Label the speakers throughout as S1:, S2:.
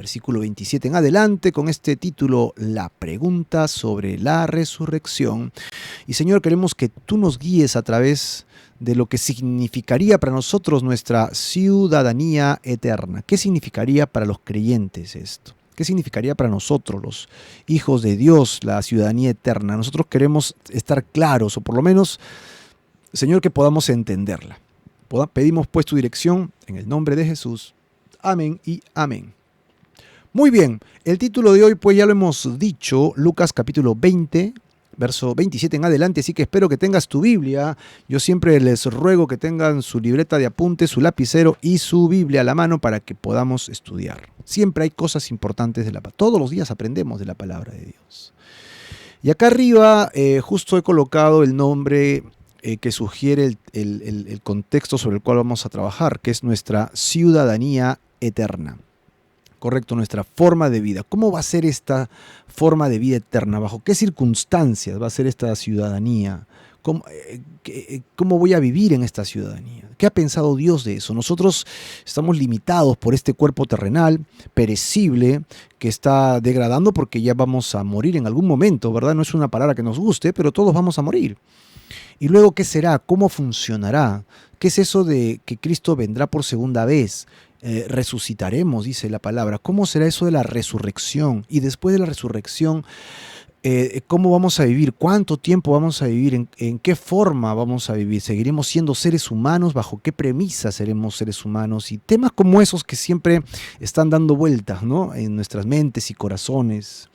S1: versículo 27 en adelante, con este título, La pregunta sobre la resurrección. Y Señor, queremos que tú nos guíes a través de lo que significaría para nosotros nuestra ciudadanía eterna. ¿Qué significaría para los creyentes esto? ¿Qué significaría para nosotros, los hijos de Dios, la ciudadanía eterna? Nosotros queremos estar claros, o por lo menos, Señor, que podamos entenderla. Pedimos pues tu dirección en el nombre de Jesús. Amén y amén. Muy bien, el título de hoy pues ya lo hemos dicho, Lucas capítulo 20, verso 27 en adelante, así que espero que tengas tu Biblia. Yo siempre les ruego que tengan su libreta de apuntes, su lapicero y su Biblia a la mano para que podamos estudiar. Siempre hay cosas importantes de la palabra. Todos los días aprendemos de la palabra de Dios. Y acá arriba justo he colocado el nombre que sugiere el contexto sobre el cual vamos a trabajar, que es nuestra ciudadanía eterna. Correcto, nuestra forma de vida. ¿Cómo va a ser esta forma de vida eterna? ¿Bajo qué circunstancias va a ser esta ciudadanía? ¿Cómo voy a vivir en esta ciudadanía? ¿Qué ha pensado Dios de eso? Nosotros estamos limitados por este cuerpo terrenal, perecible, que está degradando porque ya vamos a morir en algún momento, ¿verdad? No es una palabra que nos guste, pero todos vamos a morir. ¿Y luego qué será? ¿Cómo funcionará? ¿Qué es eso de que Cristo vendrá por segunda vez? Resucitaremos, dice la palabra. ¿Cómo será eso de la resurrección? Y después de la resurrección, ¿cómo vamos a vivir? ¿Cuánto tiempo vamos a vivir? ¿En qué forma vamos a vivir? ¿Seguiremos siendo seres humanos? ¿Bajo qué premisas seremos seres humanos? Y temas como esos que siempre están dando vueltas, ¿no?, en nuestras mentes y corazones.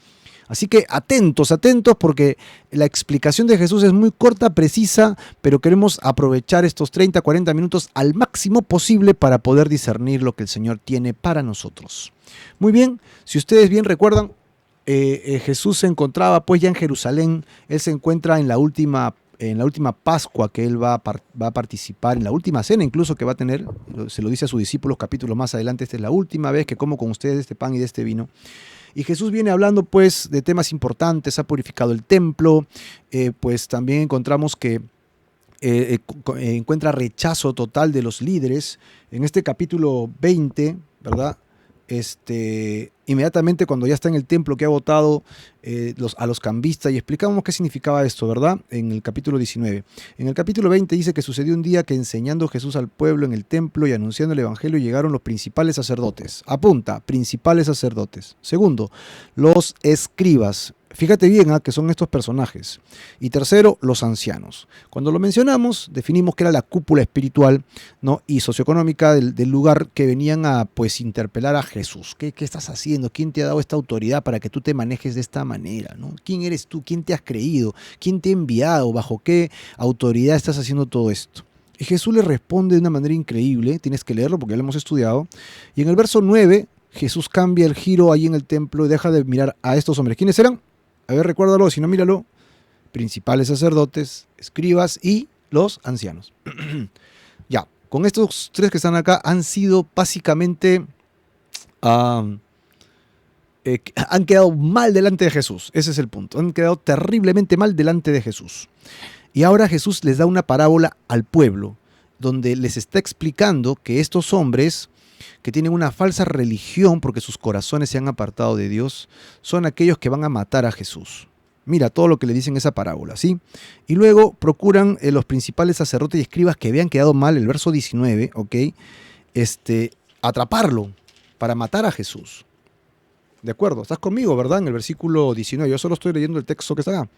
S1: Así que atentos, atentos, porque la explicación de Jesús es muy corta, precisa, pero queremos aprovechar estos 30, 40 minutos al máximo posible para poder discernir lo que el Señor tiene para nosotros. Muy bien, si ustedes bien recuerdan, Jesús se encontraba pues ya en Jerusalén. Él se encuentra en la última Pascua que él va a participar, en la última cena incluso que va a tener. Se lo dice a sus discípulos capítulos más adelante: esta es la última vez que como con ustedes de este pan y de este vino. Y Jesús viene hablando pues de temas importantes, ha purificado el templo, pues también encontramos que encuentra rechazo total de los líderes. En este capítulo 20, ¿verdad? Inmediatamente cuando ya está en el templo, que ha votado a los cambistas, y explicamos qué significaba esto, ¿verdad? En el capítulo 19. En el capítulo 20 dice que sucedió un día que, enseñando Jesús al pueblo en el templo y anunciando el evangelio, llegaron los principales sacerdotes. Apunta, principales sacerdotes. Segundo, los escribas. Fíjate bien que son estos personajes. Y tercero, los ancianos. Cuando lo mencionamos, definimos que era la cúpula espiritual, ¿no?, y socioeconómica del lugar, que venían a pues interpelar a Jesús. ¿Qué estás haciendo? ¿Quién te ha dado esta autoridad para que tú te manejes de esta manera, ¿no? ¿Quién eres tú? ¿Quién te has creído? ¿Quién te ha enviado? ¿Bajo qué autoridad estás haciendo todo esto? Y Jesús le responde de una manera increíble. Tienes que leerlo porque ya lo hemos estudiado. Y en el verso 9, Jesús cambia el giro ahí en el templo y deja de mirar a estos hombres. ¿Quiénes eran? A ver, recuérdalo, si no, míralo. Principales sacerdotes, escribas y los ancianos. Ya, con estos tres que están acá han sido básicamente... han quedado mal delante de Jesús. Ese es el punto. Han quedado terriblemente mal delante de Jesús. Y ahora Jesús les da una parábola al pueblo, donde les está explicando que estos hombres que tienen una falsa religión porque sus corazones se han apartado de Dios, son aquellos que van a matar a Jesús. Mira todo lo que le dicen en esa parábola, ¿sí? Y luego procuran los principales sacerdotes y escribas que habían quedado mal, el verso 19, ¿ok? Atraparlo para matar a Jesús. ¿De acuerdo? ¿Estás conmigo, verdad? En el versículo 19, yo solo estoy leyendo el texto que está acá,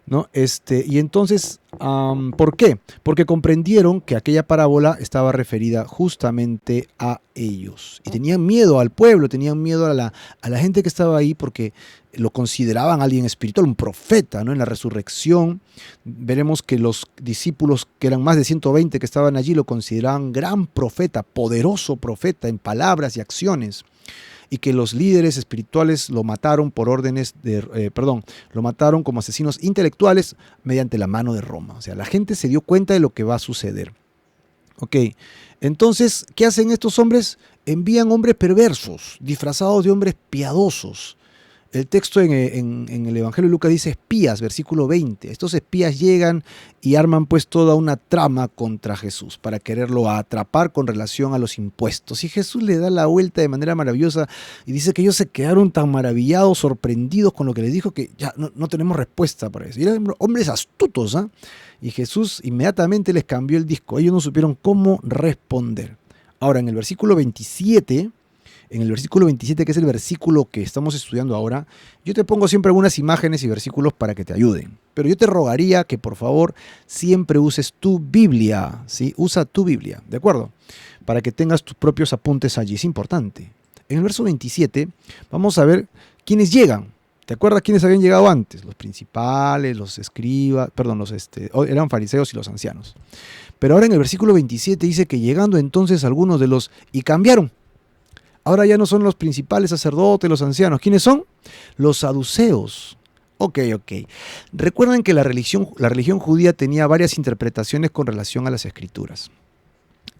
S1: ¿no? Y entonces, ¿por qué? Porque comprendieron que aquella parábola estaba referida justamente a ellos. Y tenían miedo al pueblo, tenían miedo a la gente que estaba ahí, porque lo consideraban alguien espiritual, un profeta, ¿no? En la resurrección veremos que los discípulos, que eran más de 120 que estaban allí, lo consideraban gran profeta, poderoso profeta en palabras y acciones. Y que los líderes espirituales lo mataron por órdenes lo mataron como asesinos intelectuales mediante la mano de Roma. O sea, la gente se dio cuenta de lo que va a suceder. Ok, entonces, ¿qué hacen estos hombres? Envían hombres perversos, disfrazados de hombres piadosos, El texto en el Evangelio de Lucas dice espías, versículo 20. Estos espías llegan y arman pues toda una trama contra Jesús para quererlo atrapar con relación a los impuestos. Y Jesús le da la vuelta de manera maravillosa y dice que ellos se quedaron tan maravillados, sorprendidos con lo que les dijo, que ya no tenemos respuesta para eso. Y eran hombres astutos, ¿ah? Y Jesús inmediatamente les cambió el disco. Ellos no supieron cómo responder. Ahora, en el versículo 27... En el versículo 27, que es el versículo que estamos estudiando ahora, yo te pongo siempre algunas imágenes y versículos para que te ayuden. Pero yo te rogaría que por favor siempre uses tu Biblia, ¿sí? Usa tu Biblia, ¿de acuerdo? Para que tengas tus propios apuntes allí, es importante. En el verso 27 vamos a ver quiénes llegan. ¿Te acuerdas quiénes habían llegado antes? Los principales, los escribas, perdón, eran fariseos y los ancianos. Pero ahora en el versículo 27 dice que llegando entonces algunos de los... y cambiaron. Ahora ya no son los principales sacerdotes, los ancianos. ¿Quiénes son? Los saduceos. Ok. Recuerden que la religión judía tenía varias interpretaciones con relación a las escrituras.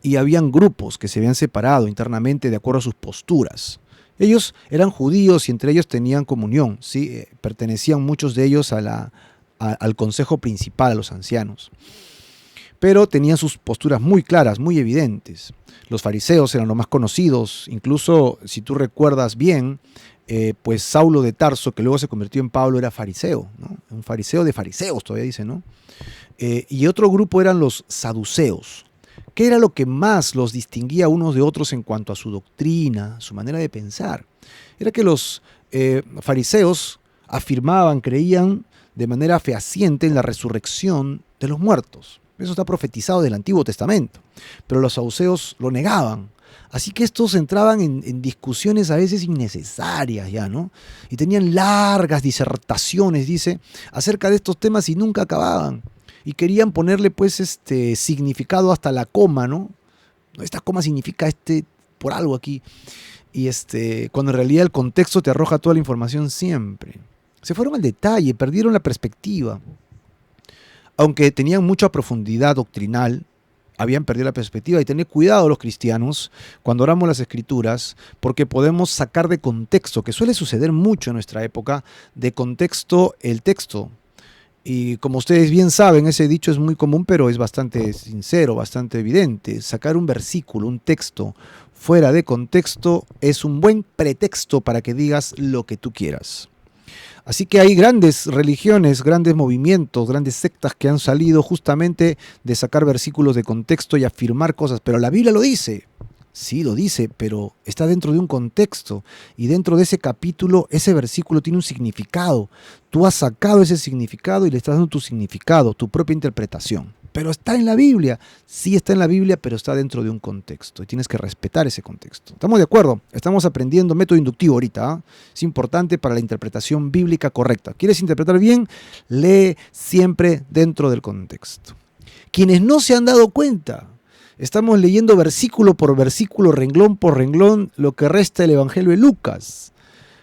S1: Y habían grupos que se habían separado internamente de acuerdo a sus posturas. Ellos eran judíos y entre ellos tenían comunión, ¿sí? Pertenecían muchos de ellos al consejo principal, a los ancianos. Pero tenían sus posturas muy claras, muy evidentes. Los fariseos eran los más conocidos, incluso si tú recuerdas bien, pues Saulo de Tarso, que luego se convirtió en Pablo, era fariseo, ¿no? Un fariseo de fariseos, todavía dice, ¿no? Y otro grupo eran los saduceos. ¿Qué era lo que más los distinguía unos de otros en cuanto a su doctrina, su manera de pensar? Era que los fariseos afirmaban, creían de manera fehaciente en la resurrección de los muertos. Eso está profetizado del Antiguo Testamento. Pero los saduceos lo negaban. Así que estos entraban en discusiones a veces innecesarias ya, ¿no? Y tenían largas disertaciones, dice, acerca de estos temas y nunca acababan. Y querían ponerle pues significado hasta la coma, ¿no? Esta coma significa por algo aquí. Y cuando en realidad el contexto te arroja toda la información siempre. Se fueron al detalle, perdieron la perspectiva. Aunque tenían mucha profundidad doctrinal, habían perdido la perspectiva. Y tener cuidado los cristianos cuando oramos las escrituras, porque podemos sacar de contexto, que suele suceder mucho en nuestra época, de contexto el texto. Y como ustedes bien saben, ese dicho es muy común, pero es bastante sincero, bastante evidente. Sacar un versículo, un texto, fuera de contexto es un buen pretexto para que digas lo que tú quieras. Así que hay grandes religiones, grandes movimientos, grandes sectas que han salido justamente de sacar versículos de contexto y afirmar cosas. Pero la Biblia lo dice. Sí, lo dice, pero está dentro de un contexto. Y dentro de ese capítulo, ese versículo tiene un significado. Tú has sacado ese significado y le estás dando tu significado, tu propia interpretación. Pero está en la Biblia. Sí está en la Biblia, pero está dentro de un contexto. Y tienes que respetar ese contexto. ¿Estamos de acuerdo? Estamos aprendiendo método inductivo ahorita, ¿eh? Es importante para la interpretación bíblica correcta. ¿Quieres interpretar bien? Lee siempre dentro del contexto. Quienes no se han dado cuenta, estamos leyendo versículo por versículo, renglón por renglón, lo que resta del Evangelio de Lucas.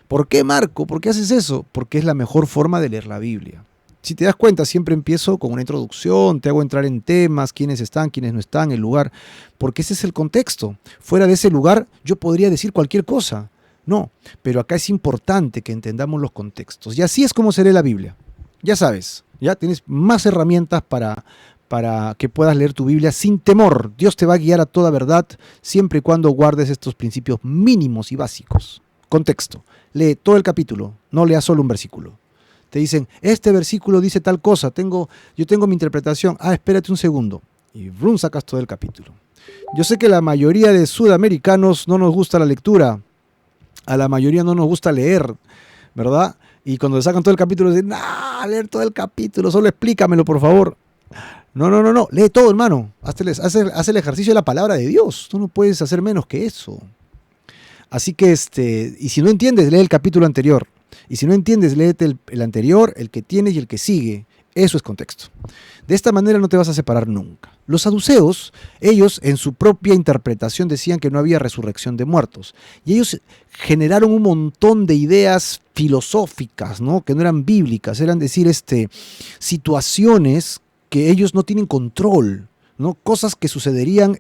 S1: ¿Por qué, Marco? ¿Por qué haces eso? Porque es la mejor forma de leer la Biblia. Si te das cuenta, siempre empiezo con una introducción, te hago entrar en temas, quiénes están, quiénes no están, el lugar, porque ese es el contexto. Fuera de ese lugar yo podría decir cualquier cosa. No, pero acá es importante que entendamos los contextos. Y así es como se lee la Biblia. Ya sabes, ya tienes más herramientas para que puedas leer tu Biblia sin temor. Dios te va a guiar a toda verdad siempre y cuando guardes estos principios mínimos y básicos. Contexto. Lee todo el capítulo, no leas solo un versículo. Te dicen, este versículo dice tal cosa, yo tengo mi interpretación. Espérate un segundo. Y brum, sacas todo el capítulo. Yo sé que la mayoría de sudamericanos no nos gusta la lectura. A la mayoría no nos gusta leer, ¿verdad? Y cuando sacan todo el capítulo dicen, leer todo el capítulo, solo explícamelo, por favor. No, lee todo, hermano. Haz el ejercicio de la palabra de Dios. Tú no puedes hacer menos que eso. Así que, y si no entiendes, lee el capítulo anterior. Y si no entiendes, léete el anterior, el que tienes y el que sigue. Eso es contexto. De esta manera no te vas a separar nunca. Los saduceos, ellos en su propia interpretación decían que no había resurrección de muertos. Y ellos generaron un montón de ideas filosóficas, ¿no? Que no eran bíblicas, eran decir, situaciones que ellos no tienen control, ¿no? Cosas que sucederían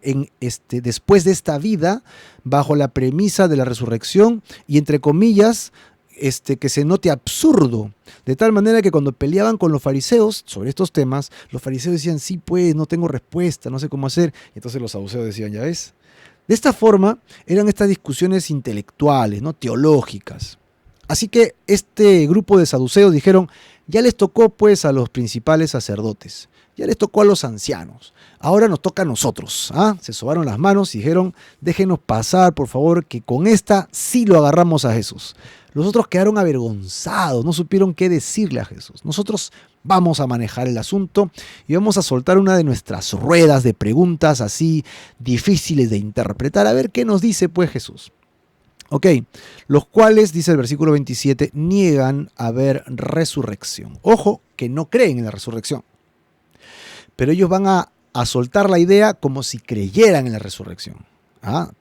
S1: después de esta vida bajo la premisa de la resurrección y, entre comillas, que se note absurdo, de tal manera que cuando peleaban con los fariseos sobre estos temas, los fariseos decían, sí, pues, no tengo respuesta, no sé cómo hacer, y entonces los saduceos decían, ya ves. De esta forma eran estas discusiones intelectuales, ¿no? Teológicas. Así que este grupo de saduceos dijeron, ya les tocó pues a los principales sacerdotes, ya les tocó a los ancianos, ahora nos toca a nosotros. Se sobaron las manos y dijeron, déjenos pasar por favor, que con esta sí lo agarramos a Jesús. Los otros quedaron avergonzados, no supieron qué decirle a Jesús. Nosotros vamos a manejar el asunto y vamos a soltar una de nuestras ruedas de preguntas así difíciles de interpretar, a ver qué nos dice pues Jesús. Ok, los cuales, dice el versículo 27, niegan haber resurrección. Ojo, que no creen en la resurrección. Pero ellos van a soltar la idea como si creyeran en la resurrección.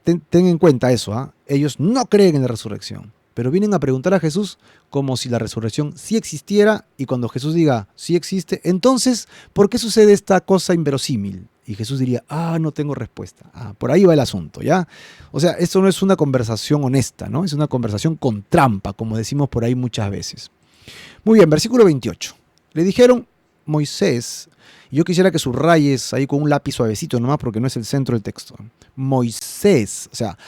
S1: Ten en cuenta eso. Ellos no creen en la resurrección. Pero vienen a preguntar a Jesús como si la resurrección sí existiera. Y cuando Jesús diga, sí existe, entonces, ¿por qué sucede esta cosa inverosímil? Y Jesús diría, no tengo respuesta. Por ahí va el asunto, ¿ya? O sea, esto no es una conversación honesta, ¿no? Es una conversación con trampa, como decimos por ahí muchas veces. Muy bien, versículo 28. Le dijeron, Moisés, y yo quisiera que subrayes ahí con un lápiz suavecito nomás, porque no es el centro del texto. Moisés, o sea,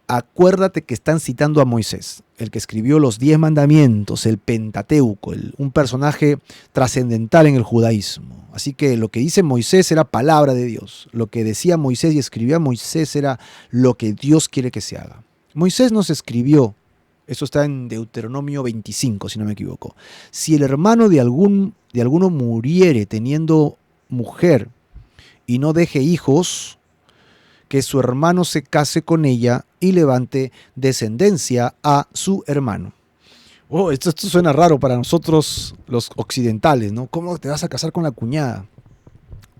S1: acuérdate que están citando a Moisés, el que escribió los 10 mandamientos, el Pentateuco, un personaje trascendental en el judaísmo. Así que lo que dice Moisés era palabra de Dios. Lo que decía Moisés y escribía Moisés era lo que Dios quiere que se haga. Moisés nos escribió, eso está en Deuteronomio 25, si no me equivoco. Si el hermano de alguno muriere teniendo mujer y no deje hijos, que su hermano se case con ella y levante descendencia a su hermano. Esto suena raro para nosotros los occidentales, ¿no? ¿Cómo te vas a casar con la cuñada?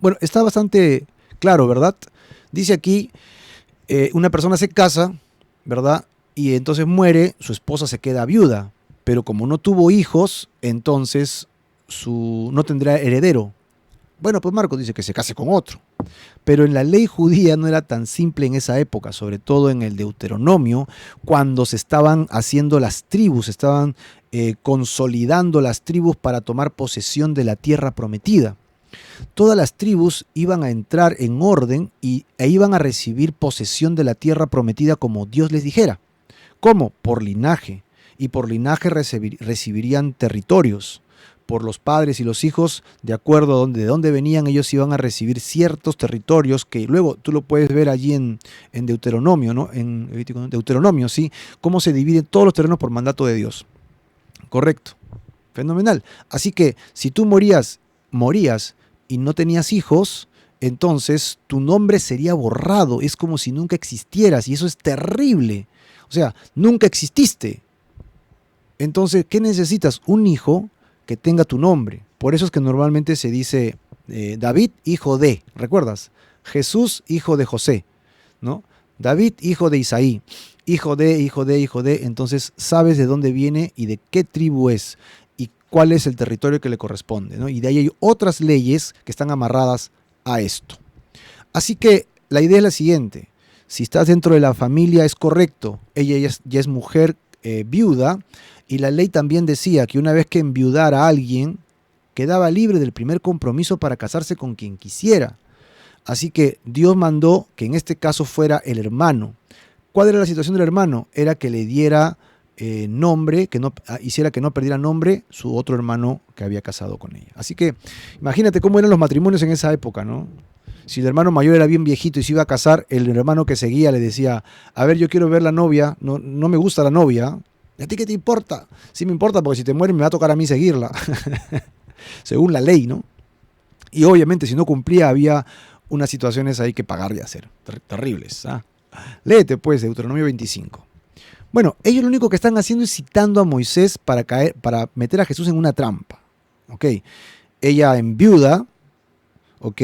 S1: Bueno, está bastante claro, ¿verdad? Dice aquí, una persona se casa, ¿verdad? Y entonces muere, su esposa se queda viuda, pero como no tuvo hijos, entonces no tendrá heredero. Bueno, pues Marcos dice que se case con otro. Pero en la ley judía no era tan simple en esa época, sobre todo en el Deuteronomio, cuando se estaban haciendo las tribus, estaban consolidando las tribus para tomar posesión de la tierra prometida. Todas las tribus iban a entrar en orden e iban a recibir posesión de la tierra prometida como Dios les dijera. ¿Cómo? Por linaje. Y por linaje recibirían territorios. Por los padres y los hijos, de acuerdo a de dónde venían, ellos iban a recibir ciertos territorios que luego tú lo puedes ver allí en Deuteronomio, ¿no? En Deuteronomio, ¿sí? Cómo se dividen todos los terrenos por mandato de Dios. Correcto. Fenomenal. Así que si tú morías y no tenías hijos, entonces tu nombre sería borrado. Es como si nunca existieras y eso es terrible. O sea, nunca exististe. Entonces, ¿qué necesitas? Un hijo que tenga tu nombre. Por eso es que normalmente se dice David, hijo de, ¿recuerdas? Jesús, hijo de José, ¿no? David, hijo de Isaí, hijo de, entonces sabes de dónde viene y de qué tribu es y cuál es el territorio que le corresponde, ¿no? Y de ahí hay otras leyes que están amarradas a esto. Así que la idea es la siguiente, si estás dentro de la familia es correcto, ella ya es mujer viuda, y la ley también decía que una vez que enviudara a alguien, quedaba libre del primer compromiso para casarse con quien quisiera. Así que Dios mandó que en este caso fuera el hermano. ¿Cuál era la situación del hermano? Era que le diera nombre, hiciera que no perdiera nombre su otro hermano que había casado con ella. Así que imagínate cómo eran los matrimonios en esa época, ¿no? Si el hermano mayor era bien viejito y se iba a casar, el hermano que seguía le decía, a ver, yo quiero ver la novia, no me gusta la novia. ¿Y a ti qué te importa? Sí me importa porque si te mueren me va a tocar a mí seguirla. Según la ley, ¿no? Y obviamente si no cumplía había unas situaciones ahí que pagar y hacer. Terribles. Léete pues Deuteronomio 25. Bueno, ellos lo único que están haciendo es citando a Moisés para meter a Jesús en una trampa. ¿Ok? Ella enviuda, ¿ok?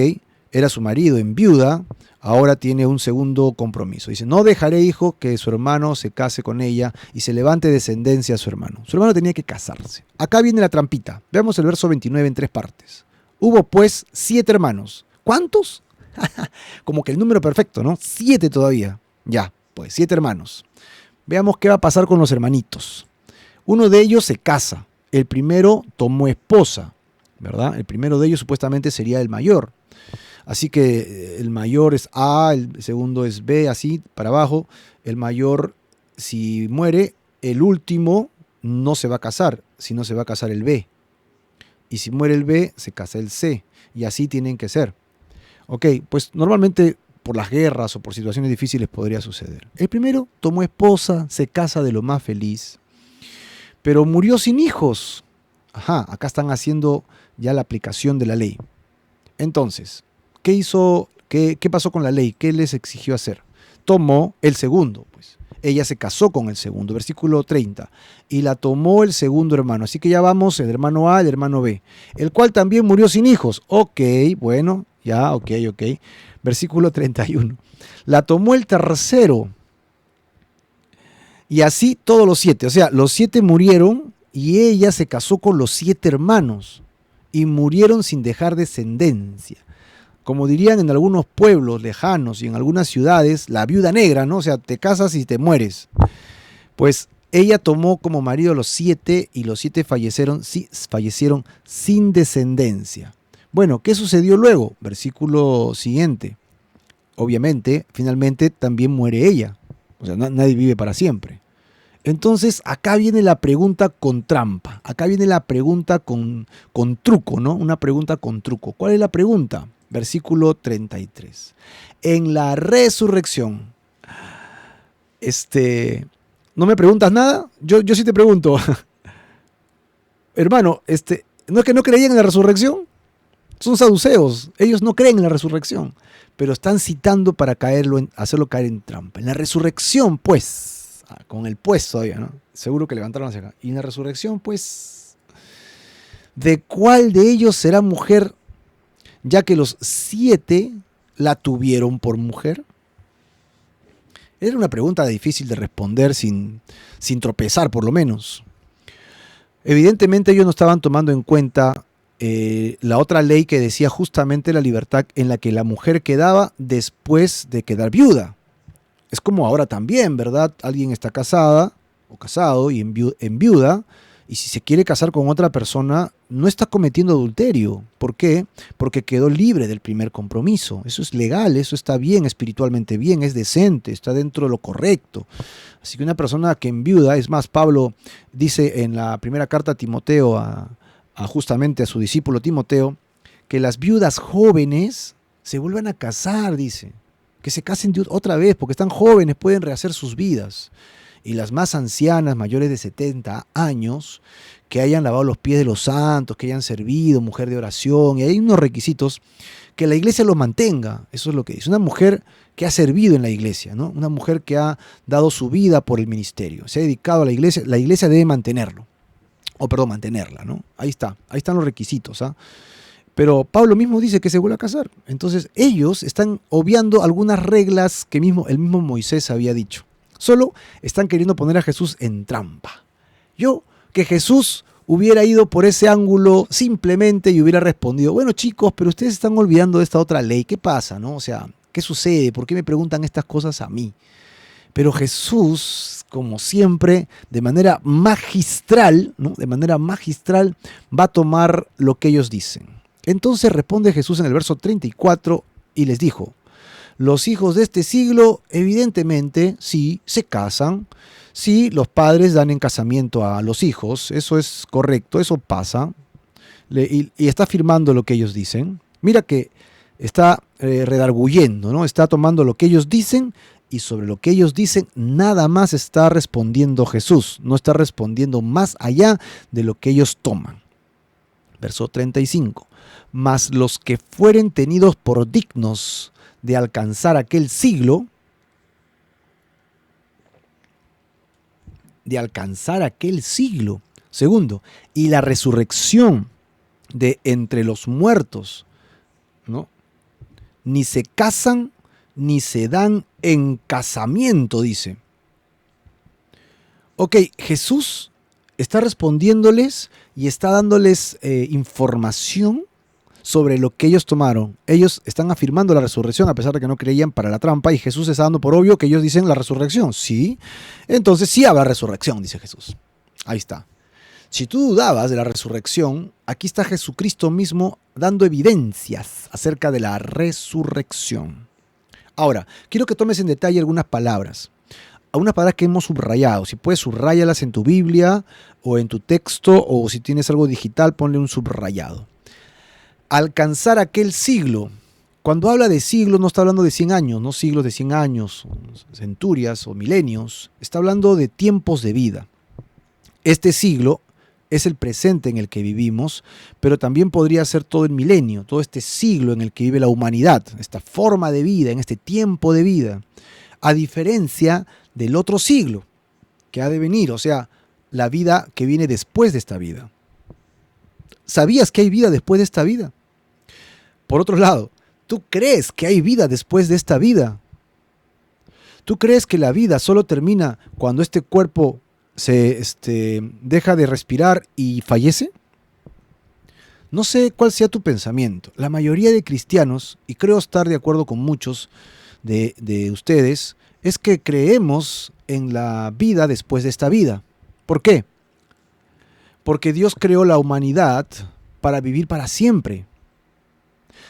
S1: Era su marido enviuda, ahora tiene un segundo compromiso. Dice, no dejaré hijo que su hermano se case con ella y se levante descendencia a su hermano. Su hermano tenía que casarse. Acá viene la trampita. Veamos el verso 29 en 3 partes. Hubo pues 7 hermanos. ¿Cuántos? Como que el número perfecto, ¿no? 7 todavía. Ya, pues 7 hermanos. Veamos qué va a pasar con los hermanitos. Uno de ellos se casa. El primero tomó esposa, ¿verdad? El primero de ellos supuestamente sería el mayor. Así que el mayor es A, el segundo es B, así para abajo. El mayor, si muere, el último no se va a casar, sino se va a casar el B. Y si muere el B, se casa el C. Y así tienen que ser. Ok, pues normalmente por las guerras o por situaciones difíciles podría suceder. El primero tomó esposa, se casa de lo más feliz, pero murió sin hijos. Ajá, acá están haciendo ya la aplicación de la ley. Entonces, ¿qué hizo? ¿Qué pasó con la ley? ¿Qué les exigió hacer? Tomó el segundo, pues. Ella se casó con el segundo, versículo 30, y la tomó el segundo hermano. Así que ya vamos, el hermano A, el hermano B, el cual también murió sin hijos. Ok, bueno, ya, ok. Versículo 31. La tomó el tercero, y así todos los 7. O sea, los 7 murieron y ella se casó con los 7 hermanos y murieron sin dejar descendencia. Como dirían en algunos pueblos lejanos y en algunas ciudades, la viuda negra, ¿no? O sea, te casas y te mueres. Pues ella tomó como marido a los 7 y los 7 fallecieron sin descendencia. Bueno, ¿qué sucedió luego? Versículo siguiente. Obviamente, finalmente también muere ella. O sea, nadie vive para siempre. Entonces, acá viene la pregunta con trampa. Acá viene la pregunta con truco, ¿no? Una pregunta con truco. ¿Cuál es la pregunta? Versículo 33. En la resurrección. ¿No me preguntas nada? Yo sí te pregunto. Hermano, ¿no es que no creían en la resurrección? Son saduceos. Ellos no creen en la resurrección. Pero están citando para hacerlo caer en trampa. En la resurrección, pues. Con el pues todavía, ¿no? Seguro que levantaron hacia acá. Y en la resurrección, pues. ¿De cuál de ellos será mujer? Ya que los 7 la tuvieron por mujer. Era una pregunta difícil de responder sin tropezar, por lo menos. Evidentemente ellos no estaban tomando en cuenta la otra ley que decía justamente la libertad en la que la mujer quedaba después de quedar viuda. Es como ahora también, ¿verdad? Alguien está casada o casado y en viuda, y si se quiere casar con otra persona, no está cometiendo adulterio. ¿Por qué? Porque quedó libre del primer compromiso. Eso es legal, eso está bien, espiritualmente bien, es decente, está dentro de lo correcto. Así que una persona que enviuda, es más, Pablo dice en la primera carta a Timoteo, justamente a su discípulo Timoteo, que las viudas jóvenes se vuelvan a casar, dice. Que se casen otra vez, porque están jóvenes, pueden rehacer sus vidas. Y las más ancianas, mayores de 70 años, que hayan lavado los pies de los santos, que hayan servido, mujer de oración, y hay unos requisitos, que la iglesia los mantenga. Eso es lo que dice. Una mujer que ha servido en la iglesia, ¿no? Una mujer que ha dado su vida por el ministerio, se ha dedicado a la iglesia debe mantenerlo. Mantenerla, ¿no? Ahí están los requisitos, ¿ah? Pero Pablo mismo dice que se vuelve a casar. Entonces ellos están obviando algunas reglas que el mismo Moisés había dicho. Solo están queriendo poner a Jesús en trampa. Que Jesús hubiera ido por ese ángulo simplemente y hubiera respondido, bueno chicos, pero ustedes están olvidando de esta otra ley. ¿Qué pasa, no? O sea, ¿qué sucede? ¿Por qué me preguntan estas cosas a mí? Pero Jesús, como siempre, de manera magistral, ¿no? De manera magistral, va a tomar lo que ellos dicen. Entonces responde Jesús en el verso 34 y les dijo, los hijos de este siglo, evidentemente, sí, se casan, sí, los padres dan en casamiento a los hijos, eso es correcto, eso pasa, y está afirmando lo que ellos dicen. Mira que está redarguyendo, ¿no? Está tomando lo que ellos dicen y sobre lo que ellos dicen nada más está respondiendo Jesús, no está respondiendo más allá de lo que ellos toman. Verso 35. Mas los que fueren tenidos por dignos de alcanzar aquel siglo, Segundo, y la resurrección de entre los muertos, ¿no? Ni se casan ni se dan en casamiento, dice. Ok, Jesús está respondiéndoles y está dándoles información sobre lo que ellos tomaron. Ellos están afirmando la resurrección a pesar de que no creían para la trampa, y Jesús está dando por obvio que ellos dicen la resurrección. Sí, entonces sí habrá resurrección, dice Jesús. Ahí está. Si tú dudabas de la resurrección, aquí está Jesucristo mismo dando evidencias acerca de la resurrección. Ahora, quiero que tomes en detalle algunas palabras. Algunas palabras que hemos subrayado. Si puedes, subráyalas en tu Biblia o en tu texto, o si tienes algo digital, ponle un subrayado. Alcanzar aquel siglo. Cuando habla de siglos, no está hablando de 100 años, no siglos de 100 años, centurias o milenios. Está hablando de tiempos de vida. Este siglo es el presente en el que vivimos, pero también podría ser todo el milenio, todo este siglo en el que vive la humanidad, esta forma de vida, en este tiempo de vida, a diferencia del otro siglo que ha de venir, o sea, la vida que viene después de esta vida. ¿Sabías que hay vida después de esta vida? Por otro lado, ¿tú crees que hay vida después de esta vida? ¿Tú crees que la vida solo termina cuando este cuerpo se deja de respirar y fallece? No sé cuál sea tu pensamiento. La mayoría de cristianos, y creo estar de acuerdo con muchos de ustedes, es que creemos en la vida después de esta vida. ¿Por qué? Porque Dios creó la humanidad para vivir para siempre.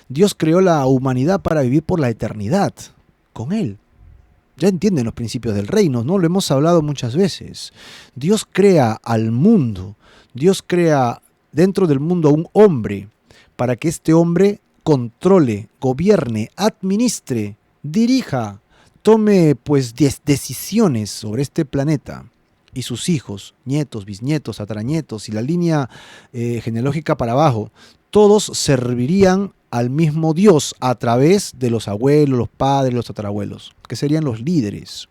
S1: Dios creó la humanidad para vivir por la eternidad con Él. Ya entienden los principios del reino, ¿no? Lo hemos hablado muchas veces. Dios crea al mundo, Dios crea dentro del mundo a un hombre para que este hombre controle, gobierne, administre, dirija, tome pues decisiones sobre este planeta y sus hijos, nietos, bisnietos, tataranietos y la línea genealógica para abajo. Todos servirían al mismo Dios a través de los abuelos, los padres, los tatarabuelos, que serían los líderes.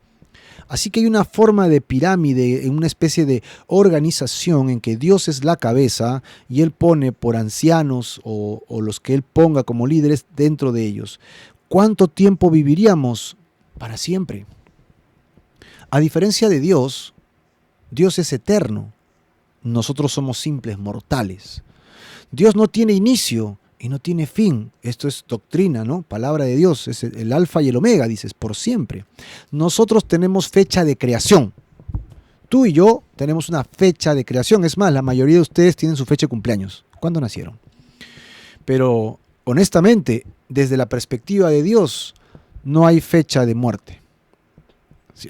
S1: Así que hay una forma de pirámide, una especie de organización en que Dios es la cabeza y Él pone por ancianos o los que Él ponga como líderes dentro de ellos. ¿Cuánto tiempo viviríamos? Para siempre. A diferencia de Dios, Dios es eterno. Nosotros somos simples mortales. Dios no tiene inicio y no tiene fin. Esto es doctrina, ¿no? Palabra de Dios. Es el alfa y el omega, dices, por siempre. Nosotros tenemos fecha de creación. Tú y yo tenemos una fecha de creación. Es más, la mayoría de ustedes tienen su fecha de cumpleaños. ¿Cuándo nacieron? Pero, honestamente, desde la perspectiva de Dios, no hay fecha de muerte.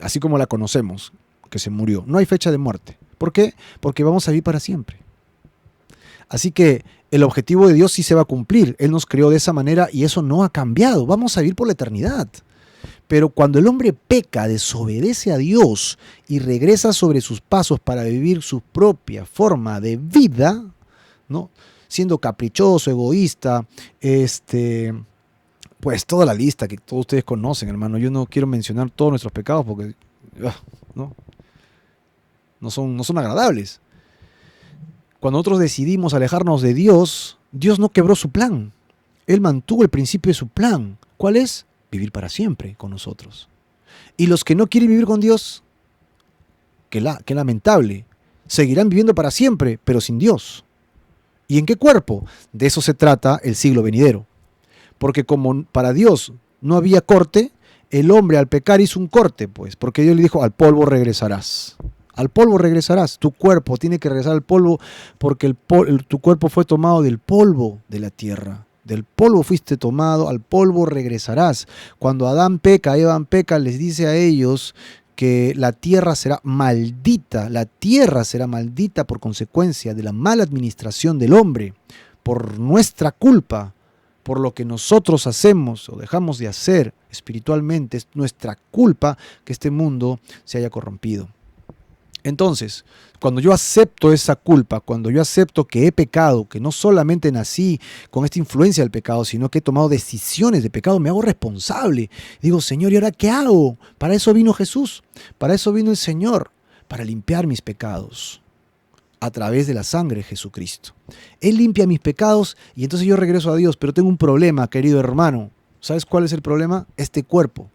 S1: Así como la conocemos, que se murió. No hay fecha de muerte. ¿Por qué? Porque vamos a vivir para siempre. Así que el objetivo de Dios sí se va a cumplir. Él nos creó de esa manera y eso no ha cambiado. Vamos a vivir por la eternidad. Pero cuando el hombre peca, desobedece a Dios y regresa sobre sus pasos para vivir su propia forma de vida, ¿no? Siendo caprichoso, egoísta, pues toda la lista que todos ustedes conocen, hermano. Yo no quiero mencionar todos nuestros pecados porque no son agradables. Cuando nosotros decidimos alejarnos de Dios, Dios no quebró su plan. Él mantuvo el principio de su plan. ¿Cuál es? Vivir para siempre con nosotros. Y los que no quieren vivir con Dios, qué lamentable, seguirán viviendo para siempre, pero sin Dios. ¿Y en qué cuerpo? De eso se trata el siglo venidero. Porque como para Dios no había corte, el hombre al pecar hizo un corte, pues, porque Dios le dijo, al polvo regresarás. Al polvo regresarás. Tu cuerpo tiene que regresar al polvo porque tu cuerpo fue tomado del polvo de la tierra. Del polvo fuiste tomado, al polvo regresarás. Cuando Adán peca, Eva peca, les dice a ellos que la tierra será maldita. La tierra será maldita por consecuencia de la mala administración del hombre, por nuestra culpa, por lo que nosotros hacemos o dejamos de hacer espiritualmente. Es nuestra culpa que este mundo se haya corrompido. Entonces, cuando yo acepto esa culpa, cuando yo acepto que he pecado, que no solamente nací con esta influencia del pecado, sino que he tomado decisiones de pecado, me hago responsable. Digo, Señor, ¿y ahora qué hago? Para eso vino Jesús, para eso vino el Señor, para limpiar mis pecados a través de la sangre de Jesucristo. Él limpia mis pecados y entonces yo regreso a Dios, pero tengo un problema, querido hermano. ¿Sabes cuál es el problema? Este cuerpo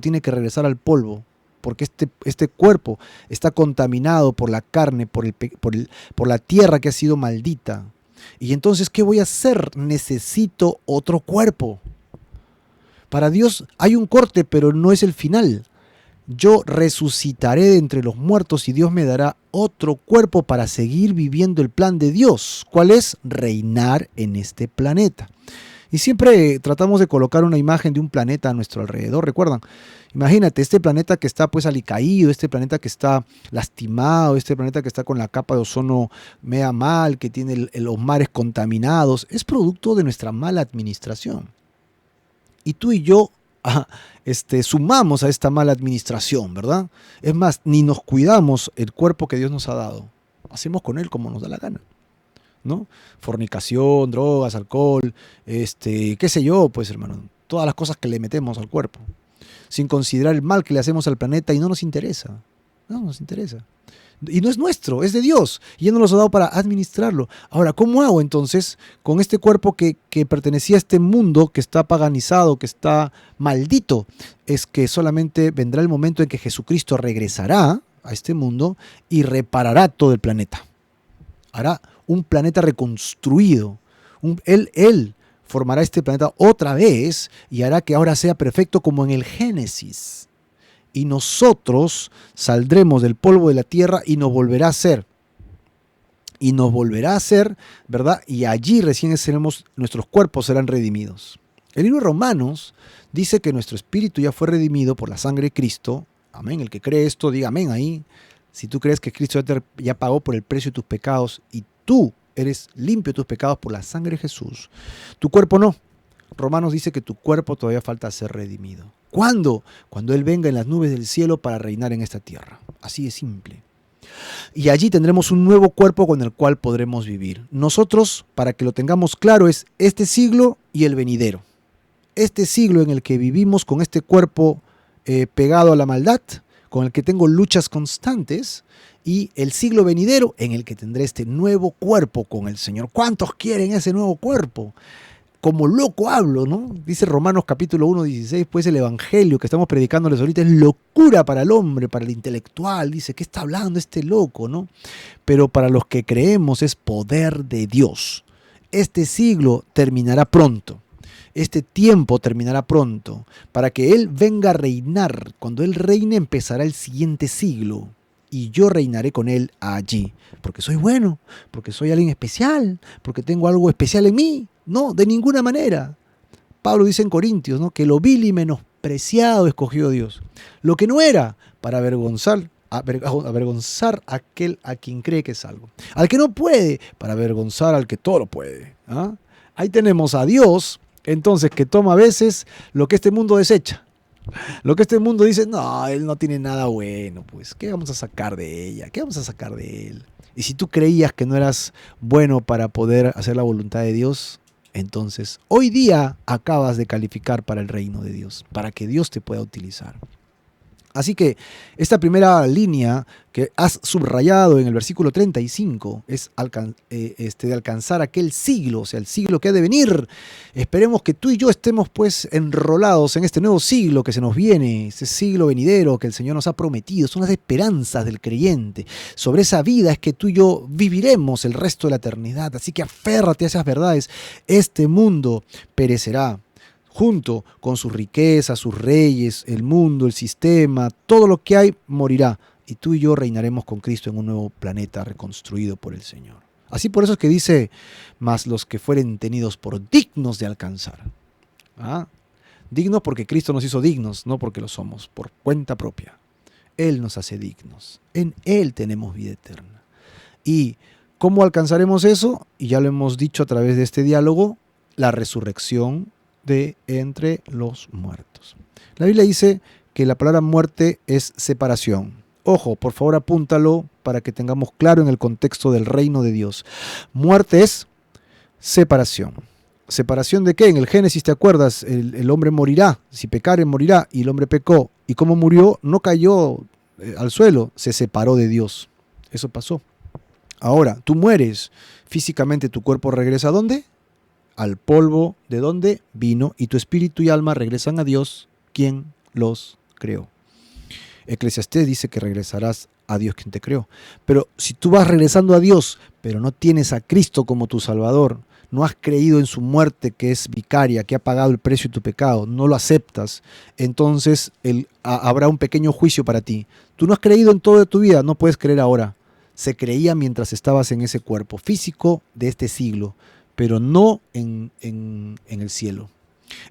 S1: tiene que regresar al polvo. Porque este cuerpo está contaminado por la carne, por la tierra que ha sido maldita. Y entonces, ¿qué voy a hacer? Necesito otro cuerpo. Para Dios hay un corte, pero no es el final. yo resucitaré de entre los muertos y Dios me dará otro cuerpo para seguir viviendo el plan de Dios. ¿Cuál es? Reinar en este planeta. Y siempre tratamos de colocar una imagen de un planeta a nuestro alrededor, ¿recuerdan? Imagínate, este planeta que está pues alicaído, este planeta que está lastimado, este planeta que está con la capa de ozono media mal, que tiene los mares contaminados, es producto de nuestra mala administración. Y tú y yo sumamos a esta mala administración, ¿verdad? Es más, ni nos cuidamos el cuerpo que Dios nos ha dado. Hacemos con él como nos da la gana, ¿no? Fornicación, drogas, alcohol, qué sé yo, pues hermano, todas las cosas que le metemos al cuerpo, sin considerar el mal que le hacemos al planeta y no nos interesa, no nos interesa. Y no es nuestro, es de Dios, y Él nos lo ha dado para administrarlo. Ahora, ¿cómo hago entonces con este cuerpo que pertenecía a este mundo, que está paganizado, que está maldito? Es que solamente vendrá el momento en que Jesucristo regresará a este mundo y reparará todo el planeta. Hará un planeta reconstruido. Él formará este planeta otra vez y hará que ahora sea perfecto como en el Génesis. Y nosotros saldremos del polvo de la tierra y nos volverá a ser. Y nos volverá a ser, ¿verdad? Y allí recién nuestros cuerpos serán redimidos. El libro de Romanos dice que nuestro espíritu ya fue redimido por la sangre de Cristo. Amén. El que cree esto, diga amén ahí. Si tú crees que Cristo ya pagó por el precio de tus pecados y tú eres limpio de tus pecados por la sangre de Jesús, tu cuerpo no. Romanos dice que tu cuerpo todavía falta ser redimido. ¿Cuándo? Cuando Él venga en las nubes del cielo para reinar en esta tierra. Así de simple. Y allí tendremos un nuevo cuerpo con el cual podremos vivir. Nosotros, para que lo tengamos claro, es este siglo y el venidero. Este siglo en el que vivimos con este cuerpo pegado a la maldad, con el que tengo luchas constantes, y el siglo venidero en el que tendré este nuevo cuerpo con el Señor. ¿Cuántos quieren ese nuevo cuerpo? Como loco hablo, ¿no? Dice Romanos capítulo 1, 16, pues el evangelio que estamos predicándoles ahorita es locura para el hombre, para el intelectual. Dice, ¿qué está hablando este loco, no? Pero para los que creemos es poder de Dios. Este siglo terminará pronto. Este tiempo terminará pronto. Para que Él venga a reinar. Cuando Él reine empezará el siguiente siglo. Y yo reinaré con Él allí. Porque soy bueno, porque soy alguien especial, porque tengo algo especial en mí. No, de ninguna manera. Pablo dice en Corintios, ¿no?, que lo vil y menospreciado escogió Dios. Lo que no era, para avergonzar a aquel a quien cree que es algo. Al que no puede, para avergonzar al que todo lo puede. ¿Ah? Ahí tenemos a Dios, entonces, que toma a veces lo que este mundo desecha. Lo que este mundo dice, no, Él no tiene nada bueno, pues, ¿qué vamos a sacar de ella? ¿Qué vamos a sacar de Él? Y si tú creías que no eras bueno para poder hacer la voluntad de Dios, entonces hoy día acabas de calificar para el reino de Dios, para que Dios te pueda utilizar. Así que esta primera línea que has subrayado en el versículo 35 es de alcanzar aquel siglo, o sea, el siglo que ha de venir. Esperemos que tú y yo estemos pues enrolados en este nuevo siglo que se nos viene, ese siglo venidero que el Señor nos ha prometido. Son las esperanzas del creyente. Sobre esa vida es que tú y yo viviremos el resto de la eternidad. Así que aférrate a esas verdades. Este mundo perecerá, junto con sus riquezas, sus reyes, el mundo, el sistema, todo lo que hay morirá. Y tú y yo reinaremos con Cristo en un nuevo planeta reconstruido por el Señor. Así por eso es que dice, mas los que fueren tenidos por dignos de alcanzar. ¿Ah? Dignos porque Cristo nos hizo dignos, no porque lo somos, por cuenta propia. Él nos hace dignos. En Él tenemos vida eterna. ¿Y cómo alcanzaremos eso? Y ya lo hemos dicho a través de este diálogo, la resurrección de entre los muertos. La Biblia dice que la palabra muerte es separación. Ojo, por favor apúntalo para que tengamos claro en el contexto del reino de Dios. Muerte es separación. ¿Separación de qué? En el Génesis, ¿te acuerdas? El hombre morirá, si pecare morirá, y el hombre pecó. ¿Y cómo murió? No cayó al suelo, se separó de Dios. Eso pasó. Ahora, tú mueres, físicamente tu cuerpo regresa ¿a dónde? Al polvo de donde vino, y tu espíritu y alma regresan a Dios, quien los creó. Eclesiastés dice que regresarás a Dios quien te creó. Pero si tú vas regresando a Dios, pero no tienes a Cristo como tu Salvador, no has creído en su muerte que es vicaria, que ha pagado el precio de tu pecado, no lo aceptas, entonces habrá un pequeño juicio para ti. Tú no has creído en toda tu vida, no puedes creer ahora. Se creía mientras estabas en ese cuerpo físico de este siglo, pero no en el cielo.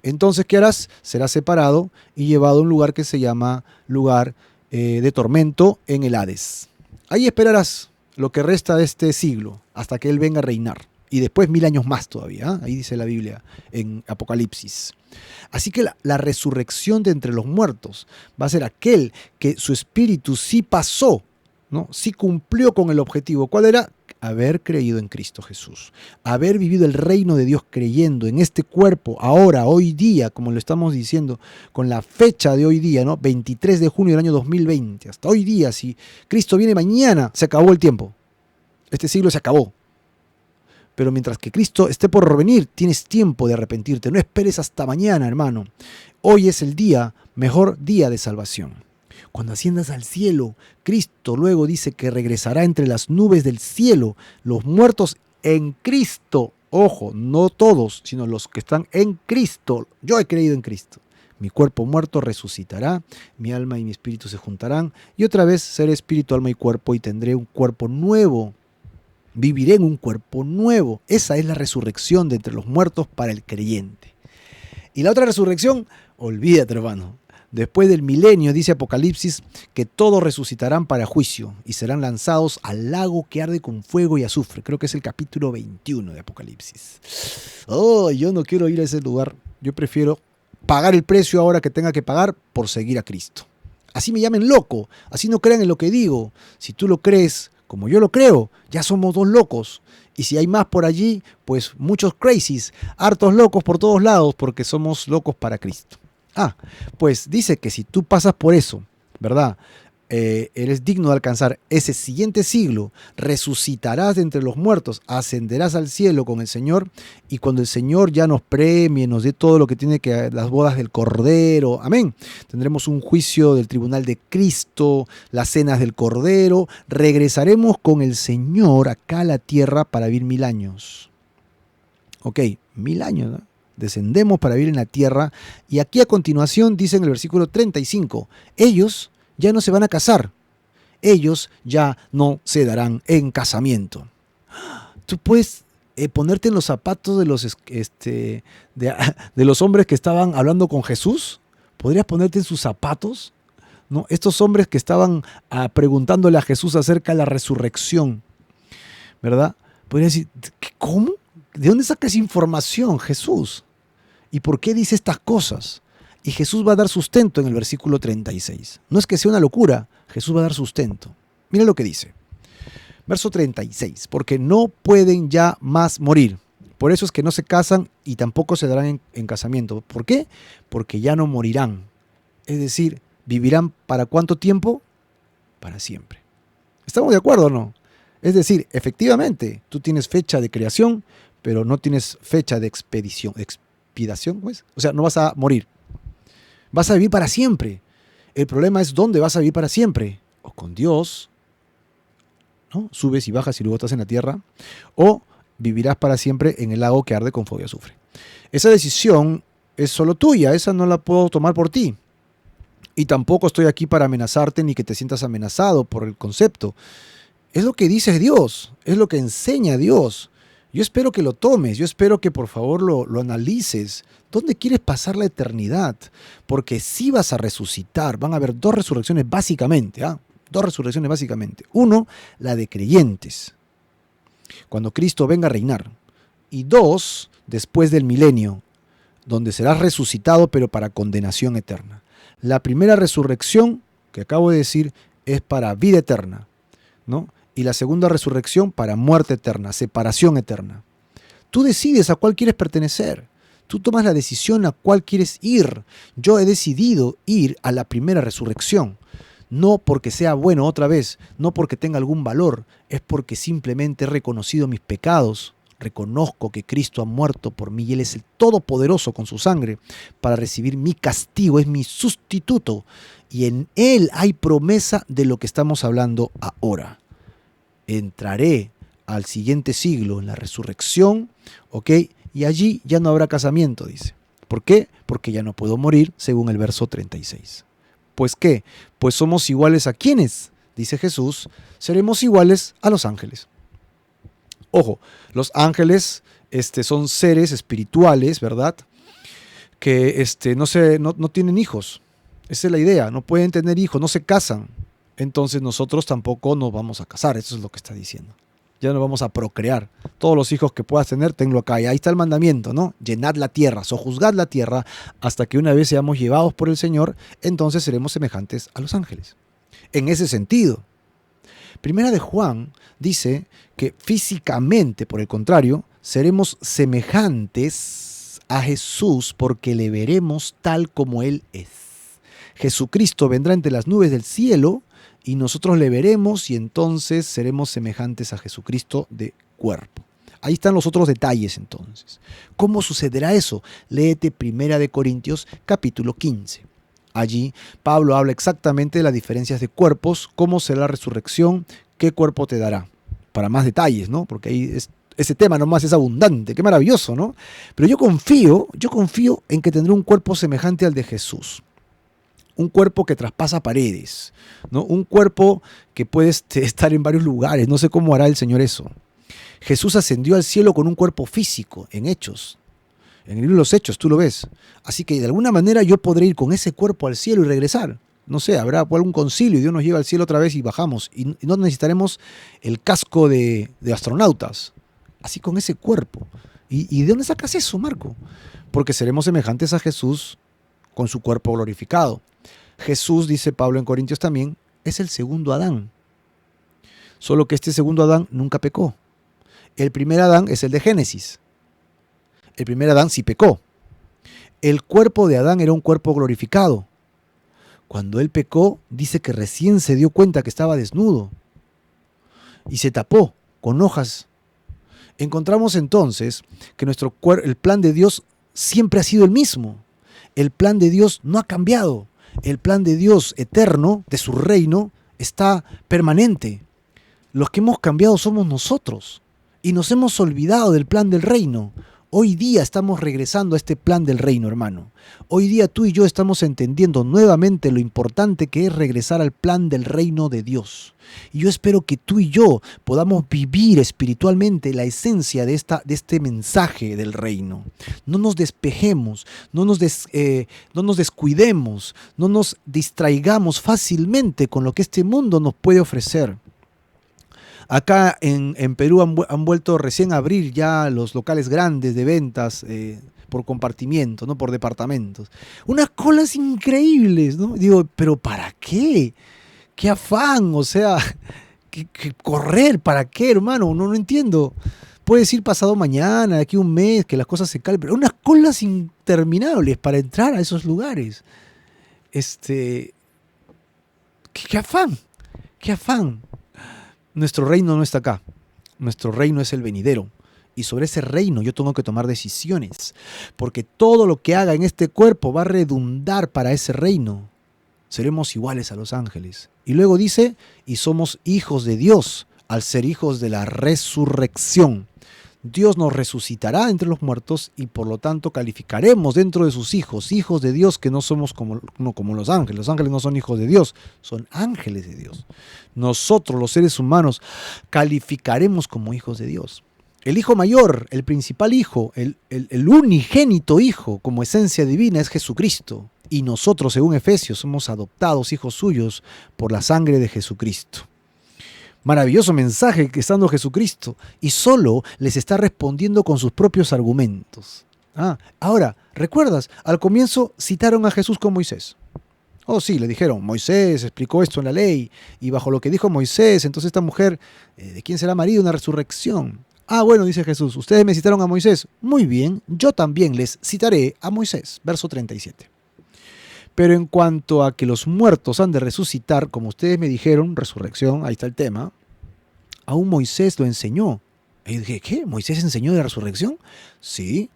S1: Entonces, ¿qué harás? Serás separado y llevado a un lugar que se llama lugar de tormento en el Hades. Ahí esperarás lo que resta de este siglo hasta que Él venga a reinar. Y después 1000 años más todavía. ¿Eh? Ahí dice la Biblia en Apocalipsis. Así que la resurrección de entre los muertos va a ser aquel que su espíritu sí pasó, ¿no? Sí cumplió con el objetivo. ¿Cuál era? Haber creído en Cristo Jesús, haber vivido el reino de Dios creyendo en este cuerpo, ahora, hoy día, como lo estamos diciendo, con la fecha de hoy día, ¿no? 23 de junio del año 2020, hasta hoy día, si Cristo viene mañana, se acabó el tiempo, este siglo se acabó. Pero mientras que Cristo esté por venir, tienes tiempo de arrepentirte, no esperes hasta mañana, hermano. Hoy es el día, mejor día de salvación. Cuando asciendas al cielo, Cristo luego dice que regresará entre las nubes del cielo, los muertos en Cristo. Ojo, no todos, sino los que están en Cristo. Yo he creído en Cristo. Mi cuerpo muerto resucitará, mi alma y mi espíritu se juntarán, y otra vez seré espíritu, alma y cuerpo, y tendré un cuerpo nuevo. Viviré en un cuerpo nuevo. Esa es la resurrección de entre los muertos para el creyente. Y la otra resurrección, olvídate, hermano. Después del milenio, dice Apocalipsis, que todos resucitarán para juicio y serán lanzados al lago que arde con fuego y azufre. Creo que es el capítulo 21 de Apocalipsis. Oh, yo no quiero ir a ese lugar. Yo prefiero pagar el precio ahora que tenga que pagar por seguir a Cristo. Así me llamen loco, así no crean en lo que digo. Si tú lo crees como yo lo creo, ya somos dos locos. Y si hay más por allí, pues muchos crazies, hartos locos por todos lados, porque somos locos para Cristo. Pues dice que si tú pasas por eso, ¿verdad? Eres digno de alcanzar ese siguiente siglo, resucitarás de entre los muertos, ascenderás al cielo con el Señor, y cuando el Señor ya nos premie, nos dé todo lo que tiene que las bodas del Cordero, amén. Tendremos un juicio del tribunal de Cristo, las cenas del Cordero, regresaremos con el Señor acá a la tierra para vivir 1000 años. Ok, 1000 años, ¿no? Descendemos para vivir en la tierra, y aquí a continuación dice en el versículo 35, ellos ya no se van a casar, ellos ya no se darán en casamiento. Tú puedes ponerte en los zapatos de los hombres que estaban hablando con Jesús. ¿Podrías ponerte en sus zapatos? ¿No? Estos hombres que estaban preguntándole a Jesús acerca de la resurrección, ¿verdad? Podrías decir, ¿cómo? ¿De dónde sacas información, Jesús? ¿Y por qué dice estas cosas? Y Jesús va a dar sustento en el versículo 36. No es que sea una locura, Jesús va a dar sustento. Mira lo que dice. Verso 36. Porque no pueden ya más morir. Por eso es que no se casan y tampoco se darán en casamiento. ¿Por qué? Porque ya no morirán. Es decir, vivirán ¿para cuánto tiempo? Para siempre. ¿Estamos de acuerdo o no? Es decir, efectivamente, tú tienes fecha de creación, pero no tienes fecha de expiación, pues. O sea, no vas a morir. Vas a vivir para siempre. El problema es dónde vas a vivir para siempre. O con Dios, ¿no? Subes y bajas y luego estás en la tierra. O vivirás para siempre en el lago que arde con fuego y azufre. Esa decisión es solo tuya. Esa no la puedo tomar por ti. Y tampoco estoy aquí para amenazarte ni que te sientas amenazado por el concepto. Es lo que dice Dios. Es lo que enseña Dios. Yo espero que lo tomes, yo espero que por favor lo analices. ¿Dónde quieres pasar la eternidad? Porque si vas a resucitar, van a haber dos resurrecciones básicamente. Dos resurrecciones básicamente. Uno, la de creyentes, cuando Cristo venga a reinar. Y dos, después del milenio, donde serás resucitado pero para condenación eterna. La primera resurrección, que acabo de decir, es para vida eterna, ¿no? Y la segunda resurrección para muerte eterna, separación eterna. Tú decides a cuál quieres pertenecer. Tú tomas la decisión a cuál quieres ir. Yo he decidido ir a la primera resurrección. No porque sea bueno otra vez, no porque tenga algún valor, es porque simplemente he reconocido mis pecados. Reconozco que Cristo ha muerto por mí y Él es el Todopoderoso con su sangre para recibir mi castigo, es mi sustituto. Y en Él hay promesa de lo que estamos hablando ahora. Entraré al siguiente siglo en la resurrección ¿Ok? Y allí ya no habrá casamiento, dice. ¿Por qué? Porque ya no puedo morir, según el verso 36. ¿Pues qué? Pues somos iguales a ¿quiénes? Dice Jesús, seremos iguales a los ángeles. Ojo, los ángeles son seres espirituales, ¿verdad? Que no tienen hijos. Esa es la idea, no pueden tener hijos, no se casan. Entonces nosotros tampoco nos vamos a casar, eso es lo que está diciendo. Ya no vamos a procrear. Todos los hijos que puedas tener, tenlo acá. Y ahí está el mandamiento, ¿no? Llenad la tierra, sojuzgad la tierra, hasta que una vez seamos llevados por el Señor, entonces seremos semejantes a los ángeles. En ese sentido, Primera de Juan dice que físicamente, por el contrario, seremos semejantes a Jesús porque le veremos tal como Él es. Jesucristo vendrá entre las nubes del cielo y nosotros le veremos y entonces seremos semejantes a Jesucristo de cuerpo. Ahí están los otros detalles entonces. ¿Cómo sucederá eso? Léete Primera de Corintios capítulo 15. Allí Pablo habla exactamente de las diferencias de cuerpos, cómo será la resurrección, qué cuerpo te dará. Para más detalles, ¿no? Porque ahí ese tema nomás es abundante, qué maravilloso, ¿no? Pero yo confío en que tendré un cuerpo semejante al de Jesús. Un cuerpo que traspasa paredes, ¿no? Un cuerpo que puede estar en varios lugares. No sé cómo hará el Señor eso. Jesús ascendió al cielo con un cuerpo físico, en Hechos. En el libro de los Hechos, tú lo ves. Así que de alguna manera yo podré ir con ese cuerpo al cielo y regresar. No sé, habrá algún concilio y Dios nos lleva al cielo otra vez y bajamos. Y no necesitaremos el casco de astronautas. Así con ese cuerpo. ¿Y de dónde sacas eso, Marco? Porque seremos semejantes a Jesús con su cuerpo glorificado. Jesús, dice Pablo en Corintios también, es el segundo Adán. Solo que este segundo Adán nunca pecó. El primer Adán es el de Génesis. El primer Adán sí pecó. El cuerpo de Adán era un cuerpo glorificado. Cuando él pecó, dice que recién se dio cuenta que estaba desnudo y se tapó con hojas. Encontramos entonces que el plan de Dios siempre ha sido el mismo. El plan de Dios no ha cambiado. El plan de Dios eterno, de su reino, está permanente. Los que hemos cambiado somos nosotros y nos hemos olvidado del plan del reino. Hoy día estamos regresando a este plan del reino, hermano. Hoy día tú y yo estamos entendiendo nuevamente lo importante que es regresar al plan del reino de Dios. Y yo espero que tú y yo podamos vivir espiritualmente la esencia de este mensaje del reino. No nos despejemos, no nos descuidemos, no nos distraigamos fácilmente con lo que este mundo nos puede ofrecer. Acá en Perú han vuelto recién a abrir ya los locales grandes de ventas por compartimiento, ¿no? Por departamentos. Unas colas increíbles, ¿no? Digo, ¿pero para qué? ¿Qué afán? O sea, ¿qué correr? ¿Para qué, hermano? No entiendo. Puedes ir pasado mañana, de aquí a un mes, que las cosas se calmen, pero unas colas interminables para entrar a esos lugares. ¿Qué afán? ¿Qué afán? Nuestro reino no está acá. Nuestro reino es el venidero. Y sobre ese reino yo tengo que tomar decisiones. Porque todo lo que haga en este cuerpo va a redundar para ese reino. Seremos iguales a los ángeles. Y luego dice, y somos hijos de Dios, al ser hijos de la resurrección. Dios nos resucitará entre los muertos y por lo tanto calificaremos dentro de sus hijos, hijos de Dios, que no somos como los ángeles. Los ángeles no son hijos de Dios, son ángeles de Dios. Nosotros, los seres humanos, calificaremos como hijos de Dios. El hijo mayor, el principal hijo, el unigénito hijo como esencia divina es Jesucristo. Y nosotros, según Efesios, somos adoptados hijos suyos por la sangre de Jesucristo. Maravilloso mensaje que está dando Jesucristo y solo les está respondiendo con sus propios argumentos. Ahora, ¿recuerdas? Al comienzo citaron a Jesús con Moisés. Oh sí, le dijeron, Moisés explicó esto en la ley y bajo lo que dijo Moisés, entonces esta mujer, ¿de quién será marido? Una resurrección. Bueno, dice Jesús, ustedes me citaron a Moisés. Muy bien, yo también les citaré a Moisés. Verso 37. Pero en cuanto a que los muertos han de resucitar, como ustedes me dijeron, resurrección, ahí está el tema, aún Moisés lo enseñó. Y dije, ¿qué? ¿Moisés enseñó de la resurrección? Sí.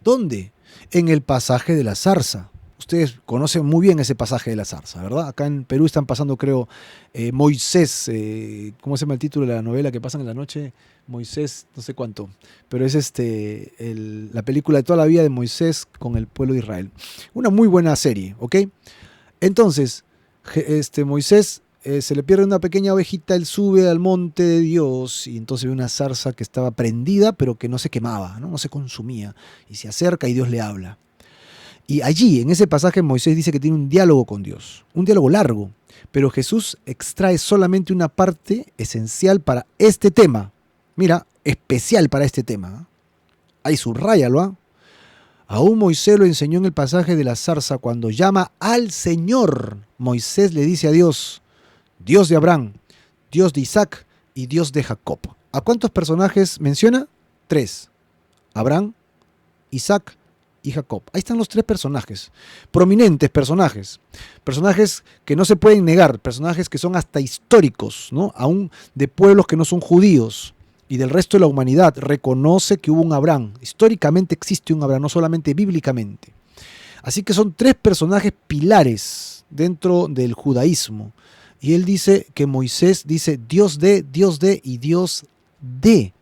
S1: ¿Dónde? En el pasaje de la zarza. Ustedes conocen muy bien ese pasaje de la zarza, ¿verdad? Acá en Perú están pasando, creo, Moisés, ¿cómo se llama el título de la novela que pasan en la noche? Moisés, no sé cuánto, pero es la película de toda la vida de Moisés con el pueblo de Israel. Una muy buena serie, ¿ok? Entonces, Moisés se le pierde una pequeña ovejita, él sube al monte de Dios y entonces ve una zarza que estaba prendida pero que no se quemaba, ¿no? No se consumía, y se acerca y Dios le habla. Y allí, en ese pasaje, Moisés dice que tiene un diálogo con Dios, un diálogo largo, pero Jesús extrae solamente una parte esencial para este tema. Mira, especial para este tema. Ahí subráyalo, ¿ah? Aún Moisés lo enseñó en el pasaje de la zarza cuando llama al Señor. Moisés le dice a Dios, Dios de Abraham, Dios de Isaac y Dios de Jacob. ¿A cuántos personajes menciona? 3. Abraham, Isaac y Jacob. Ahí están los 3 personajes, prominentes personajes, personajes que no se pueden negar, personajes que son hasta históricos, ¿no? Aún de pueblos que no son judíos y del resto de la humanidad reconoce que hubo un Abraham. Históricamente existe un Abraham, no solamente bíblicamente. Así que son 3 personajes pilares dentro del judaísmo. Y él dice que Moisés dice Dios de y Dios de.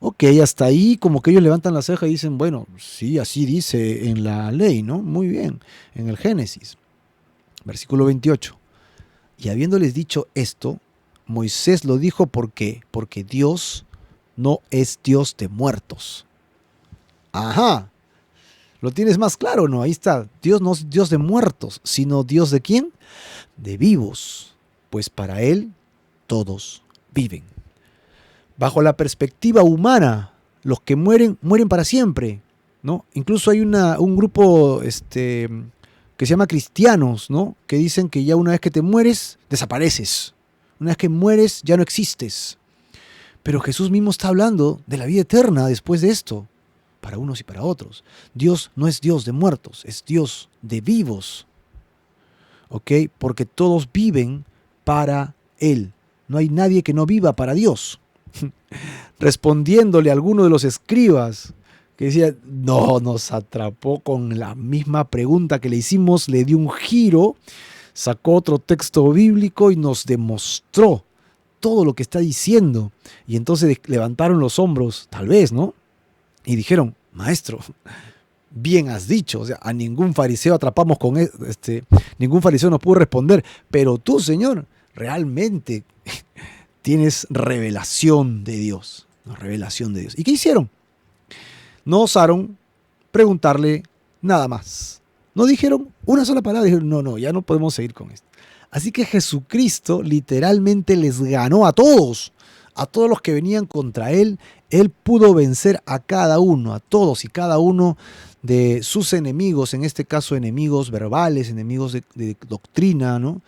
S1: Ok, hasta ahí como que ellos levantan la ceja y dicen, bueno, sí, así dice en la ley, ¿no? Muy bien, en el Génesis, versículo 28. Y habiéndoles dicho esto, Moisés lo dijo porque Dios no es Dios de muertos. Ajá, ¿lo tienes más claro, no? Ahí está, Dios no es Dios de muertos, sino Dios de ¿quién? De vivos, pues para Él todos viven. Bajo la perspectiva humana, los que mueren, mueren para siempre, ¿no? Incluso hay un grupo que se llama cristianos, ¿no? Que dicen que ya una vez que te mueres, desapareces. Una vez que mueres, ya no existes. Pero Jesús mismo está hablando de la vida eterna después de esto, para unos y para otros. Dios no es Dios de muertos, es Dios de vivos, ¿ok? Porque todos viven para Él. No hay nadie que no viva para Dios. Respondiéndole a alguno de los escribas que decía, no, nos atrapó con la misma pregunta que le hicimos, le dio un giro, sacó otro texto bíblico y nos demostró todo lo que está diciendo. Y entonces levantaron los hombros, tal vez, ¿no? Y dijeron, maestro, bien has dicho, o sea, a ningún fariseo atrapamos con ningún fariseo nos pudo responder, pero tú, Señor, realmente tienes revelación de Dios, ¿no? Revelación de Dios. ¿Y qué hicieron? No osaron preguntarle nada más. No dijeron una sola palabra, dijeron, no, ya no podemos seguir con esto. Así que Jesucristo literalmente les ganó a todos los que venían contra Él. Él pudo vencer a cada uno, a todos y cada uno de sus enemigos, en este caso enemigos verbales, enemigos de doctrina, ¿no?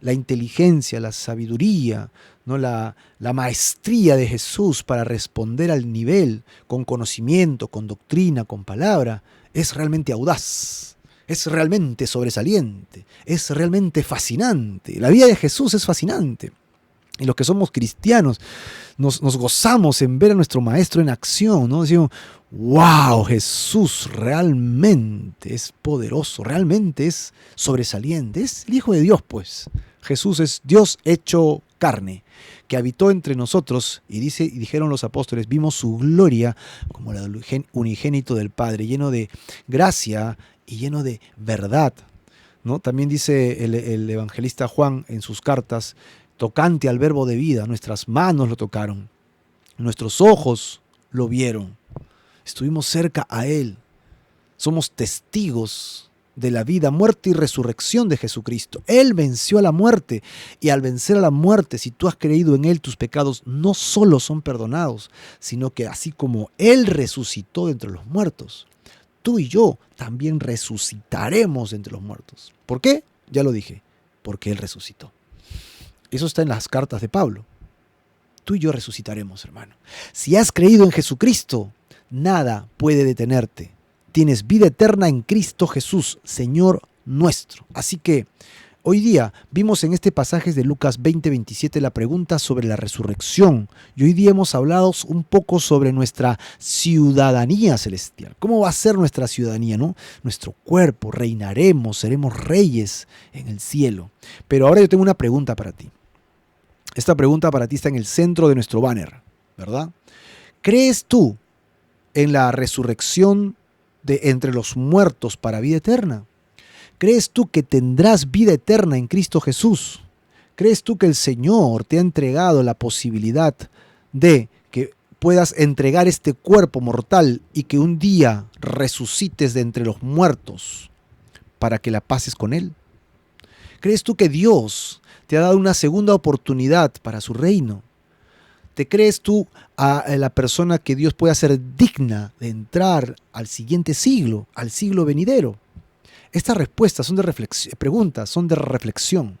S1: La inteligencia, la sabiduría, ¿no? La maestría de Jesús para responder al nivel, con conocimiento, con doctrina, con palabra, es realmente audaz, es realmente sobresaliente, es realmente fascinante. La vida de Jesús es fascinante. Y los que somos cristianos nos gozamos en ver a nuestro Maestro en acción, ¿no? Decimos, wow, Jesús realmente es poderoso, realmente es sobresaliente, es el Hijo de Dios, pues. Jesús es Dios hecho carne, que habitó entre nosotros, y dijeron los apóstoles, vimos su gloria como la del unigénito del Padre, lleno de gracia y lleno de verdad, ¿no? También dice el evangelista Juan en sus cartas, tocante al verbo de vida, nuestras manos lo tocaron, nuestros ojos lo vieron, estuvimos cerca a Él, somos testigos de la vida, muerte y resurrección de Jesucristo. Él venció a la muerte, y al vencer a la muerte, si tú has creído en Él, tus pecados no solo son perdonados, sino que así como Él resucitó de entre los muertos, tú y yo también resucitaremos de entre los muertos. ¿Por qué? Ya lo dije, porque Él resucitó. Eso está en las cartas de Pablo. Tú y yo resucitaremos, hermano. Si has creído en Jesucristo, nada puede detenerte. Tienes vida eterna en Cristo Jesús, Señor nuestro. Así que Hoy día vimos en este pasaje de Lucas 20:27 la pregunta sobre la resurrección. Y hoy día hemos hablado un poco sobre nuestra ciudadanía celestial. ¿Cómo va a ser nuestra ciudadanía, no? Nuestro cuerpo, reinaremos, seremos reyes en el cielo. Pero ahora yo tengo una pregunta para ti. Esta pregunta para ti está en el centro de nuestro banner, ¿verdad? ¿Crees tú en la resurrección de entre los muertos para vida eterna? ¿Crees tú que tendrás vida eterna en Cristo Jesús? ¿Crees tú que el Señor te ha entregado la posibilidad de que puedas entregar este cuerpo mortal y que un día resucites de entre los muertos para que la pases con Él? ¿Crees tú que Dios te ha dado una segunda oportunidad para su reino? ¿Te crees tú a la persona que Dios puede hacer digna de entrar al siguiente siglo, al siglo venidero? Estas respuestas son de preguntas, son de reflexión.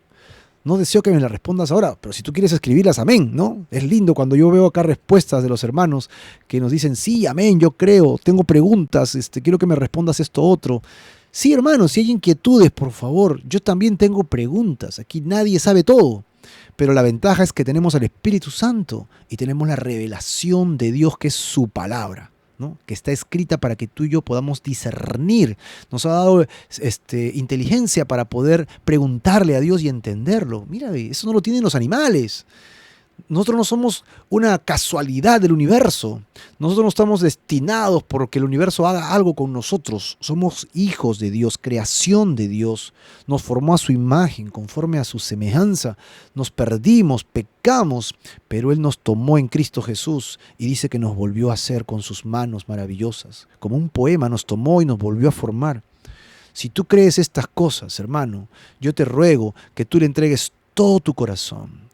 S1: No deseo que me las respondas ahora, pero si tú quieres escribirlas, amén, ¿no? Es lindo cuando yo veo acá respuestas de los hermanos que nos dicen, sí, amén, yo creo, tengo preguntas, quiero que me respondas esto otro. Sí, hermanos, si hay inquietudes, por favor, yo también tengo preguntas. Aquí nadie sabe todo, pero la ventaja es que tenemos al Espíritu Santo y tenemos la revelación de Dios, que es su palabra, ¿no? Que está escrita para que tú y yo podamos discernir. Nos ha dado inteligencia para poder preguntarle a Dios y entenderlo. Mira, eso no lo tienen los animales. Nosotros no somos una casualidad del universo. Nosotros no estamos destinados porque el universo haga algo con nosotros. Somos hijos de Dios, creación de Dios. Nos formó a su imagen, conforme a su semejanza. Nos perdimos, pecamos, pero Él nos tomó en Cristo Jesús y dice que nos volvió a hacer con sus manos maravillosas. Como un poema nos tomó y nos volvió a formar. Si tú crees estas cosas, hermano, yo te ruego que tú le entregues todo tu corazón,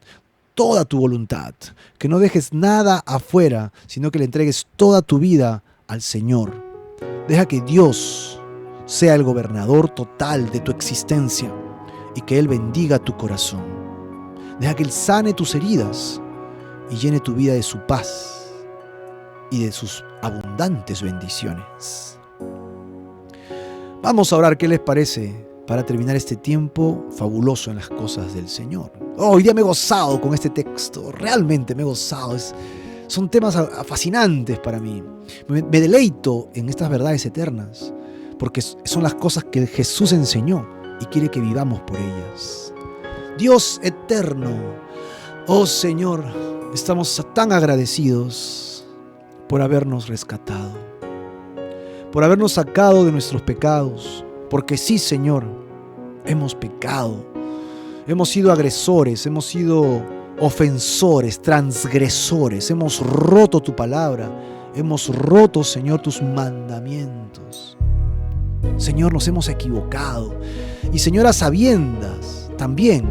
S1: toda tu voluntad, que no dejes nada afuera, sino que le entregues toda tu vida al Señor. Deja que Dios sea el gobernador total de tu existencia y que Él bendiga tu corazón. Deja que Él sane tus heridas y llene tu vida de su paz y de sus abundantes bendiciones. Vamos a orar, ¿qué les parece? Para terminar este tiempo fabuloso en las cosas del Señor. Hoy día me he gozado con este texto, realmente me he gozado. Son temas fascinantes para mí. Me deleito en estas verdades eternas, porque son las cosas que Jesús enseñó y quiere que vivamos por ellas. Dios eterno, oh Señor, estamos tan agradecidos por habernos rescatado, por habernos sacado de nuestros pecados, porque sí, Señor, hemos pecado, hemos sido agresores, hemos sido ofensores, transgresores, hemos roto tu palabra, hemos roto, Señor, tus mandamientos. Señor, nos hemos equivocado. Y, Señor, a sabiendas, también,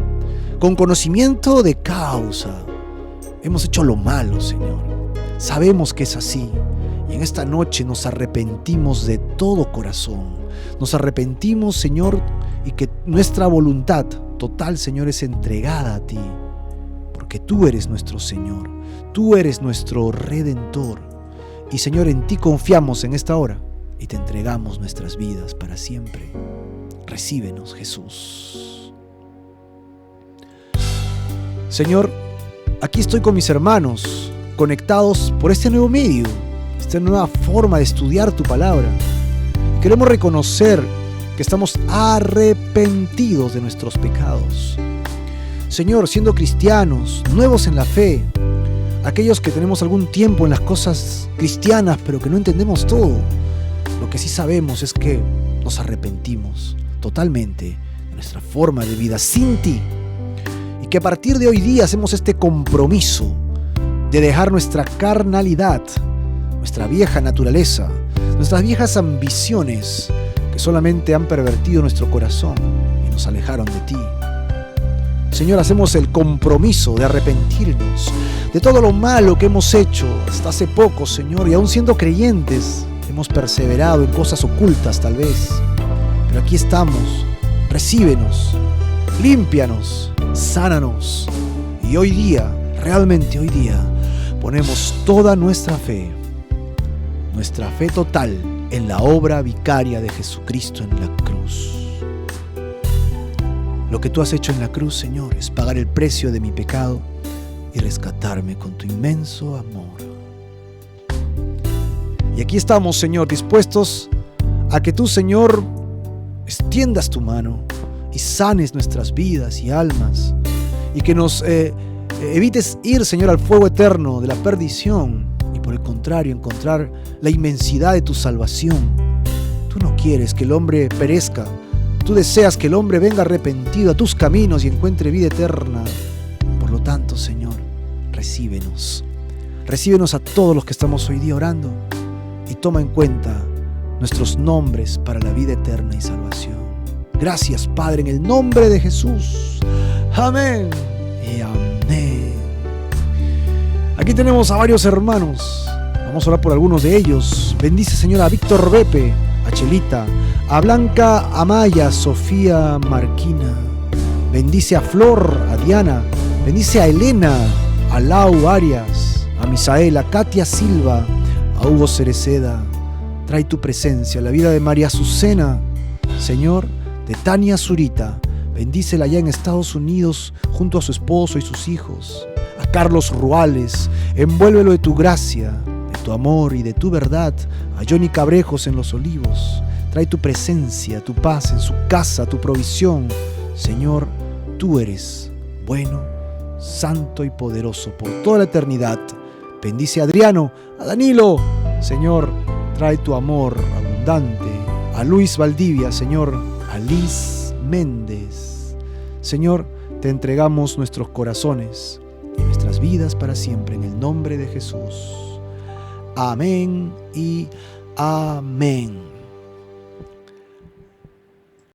S1: con conocimiento de causa, hemos hecho lo malo, Señor. Sabemos que es así. Y en esta noche nos arrepentimos de todo corazón. Nos arrepentimos, Señor, y que nuestra voluntad total, Señor, es entregada a ti. Porque tú eres nuestro Señor. Tú eres nuestro Redentor. Y, Señor, en ti confiamos en esta hora y te entregamos nuestras vidas para siempre. Recíbenos, Jesús. Señor, aquí estoy con mis hermanos, conectados por este nuevo medio, esta nueva forma de estudiar tu palabra. Y queremos reconocer que estamos arrepentidos de nuestros pecados. Señor, siendo cristianos, nuevos en la fe, aquellos que tenemos algún tiempo en las cosas cristianas, pero que no entendemos todo, lo que sí sabemos es que nos arrepentimos totalmente de nuestra forma de vida sin ti. Y que a partir de hoy día hacemos este compromiso de dejar nuestra carnalidad, nuestra vieja naturaleza, nuestras viejas ambiciones que solamente han pervertido nuestro corazón y nos alejaron de ti. Señor, hacemos el compromiso de arrepentirnos de todo lo malo que hemos hecho hasta hace poco, Señor, y aún siendo creyentes, hemos perseverado en cosas ocultas tal vez, pero aquí estamos. Recíbenos, límpianos, sánanos, y hoy día, realmente hoy día, ponemos toda nuestra fe total en la obra vicaria de Jesucristo en la cruz. Lo que tú has hecho en la cruz, Señor, es pagar el precio de mi pecado y rescatarme con tu inmenso amor. Y aquí estamos, Señor, dispuestos a que tú, Señor, extiendas tu mano y sanes nuestras vidas y almas, y que nos evites ir, Señor, al fuego eterno de la perdición, y por el contrario, encontrar la inmensidad de tu salvación. Tú no quieres que el hombre perezca, tú deseas que el hombre venga arrepentido a tus caminos y encuentre vida eterna. Por lo tanto, Señor, recíbenos a todos los que estamos hoy día orando, y toma en cuenta nuestros nombres para la vida eterna y salvación. Gracias, Padre, en el nombre de Jesús. Amén y amén. Aquí tenemos a varios hermanos. Vamos a orar por algunos de ellos. Bendice, Señor, a Víctor Bepe, a Chelita, a Blanca Amaya, Sofía Marquina. Bendice a Flor, a Diana. Bendice a Elena, a Lau Arias, a Misael, a Katia Silva, a Hugo Cereceda. Trae tu presencia a la vida de María Azucena, Señor, de Tania Zurita. Bendícela allá en Estados Unidos junto a su esposo y sus hijos. A Carlos Ruales, envuélvelo de tu gracia, de tu amor y de tu verdad. A Johnny Cabrejos en Los Olivos. Trae tu presencia, tu paz en su casa, tu provisión. Señor, tú eres bueno, santo y poderoso por toda la eternidad. Bendice a Adriano, a Danilo, Señor, trae tu amor abundante. A Luis Valdivia, Señor, a Liz Méndez. Señor, te entregamos nuestros corazones y nuestras vidas para siempre en el nombre de Jesús. Amén y amén.